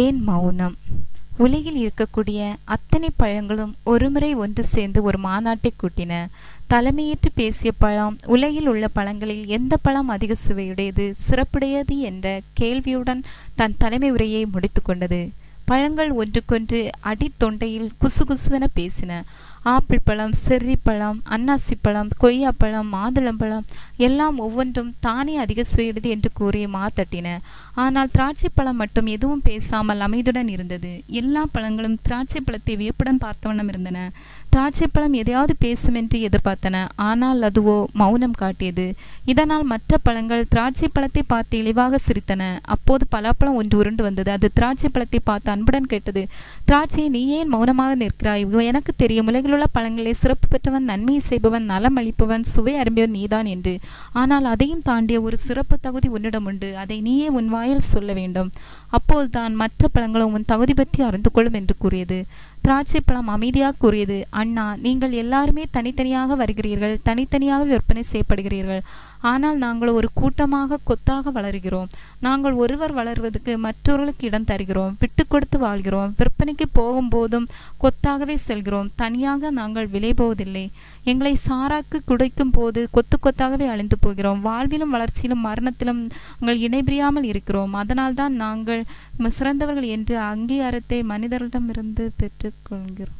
ஏன் மௌனம்? உலகில் இருக்கக்கூடிய அத்தனை பழங்களும் ஒருமுறை ஒன்று சேர்ந்து ஒரு மாநாட்டை கூட்டின. தலைமையேற்று பேசிய பழம் உலகில் உள்ள பழங்களில் எந்த பழம் அதிக சுவையுடையது, சிறப்புடையது என்ற கேள்வியுடன் தன் தலைமை உரையை முடித்து கொண்டது. பழங்கள் ஒன்றுக்கொன்று அடித்தொண்டையில் குசுகுசுவென பேசின. ஆப்பிள் பழம், செர்ரி பழம், அன்னாசி பழம், கொய்யாப்பழம், மாதுளம்பழம் எல்லாம் ஒவ்வொன்றும் தானே அதிக சுவையுடையது என்று கூறி மாத்தட்டின. ஆனால் திராட்சை பழம் மட்டும் எதுவும் பேசாமல் அமைதியுடன் இருந்தது. எல்லா பழங்களும் திராட்சை பழத்தை வியப்புடன் பார்த்தவண்ணம் இருந்தன. திராட்சை பழம் எதையாவது பேசும் என்று எதிர்பார்த்தன. ஆனால் அதுவோ மௌனம் காட்டியது. இதனால் மற்ற பழங்கள் திராட்சை பழத்தை பார்த்து இழிவாக சிரித்தன. அப்போது பலாப்பழம் ஒன்று உருண்டு வந்தது. அது திராட்சை பழத்தை பார்த்து அன்புடன் கேட்டது, திராட்சையை நீ ஏன் மௌனமாக நிற்கிறாய்? எனக்கு தெரியும், உலகில் உள்ள பழங்களே சிறப்பு பெற்றவன், நன்மையை செய்பவன், நலம் அளிப்பவன், சுவை அரும்பியவன் நீதான் என்று. ஆனால் அதையும் தாண்டிய ஒரு சிறப்பு தகுதி உன்னிடம் உண்டு. அதை நீயே உன் வாயில் சொல்ல வேண்டும். அப்போதுதான் மற்ற பழங்களும் உன் தகுதி பற்றி அறிந்து கொள்ளும் என்று கூறியது. திராட்சை பழம் அமைதியாக கூறியது, அண்ணா, நீங்கள் எல்லாருமே தனித்தனியாக வருகிறீர்கள், தனித்தனியாக விற்பனை செய்யப்படுகிறீர்கள். ஆனால் நாங்கள் ஒரு கூட்டமாக கொத்தாக வளர்கிறோம். நாங்கள் ஒருவர் வளர்வதற்கு மற்றவர்களுக்கு இடம் தருகிறோம், விட்டு கொடுத்து வாழ்கிறோம். விற்பனைக்கு போகும்போதும் கொத்தாகவே செல்கிறோம். தனியாக நாங்கள் விலை போவதில்லை. எங்களை சாராக்கு குடைக்கும் போது கொத்து கொத்தாகவே அழிந்து போகிறோம். வாழ்விலும் வளர்ச்சியிலும் மரணத்திலும் நாங்கள் இணைபிரியாமல் இருக்கிறோம். அதனால்தான் நாங்கள் சிறந்தவர்கள் என்ற அங்கீகாரத்தை மனிதர்களிடமிருந்து பெற்றுக்கொள்கிறோம்.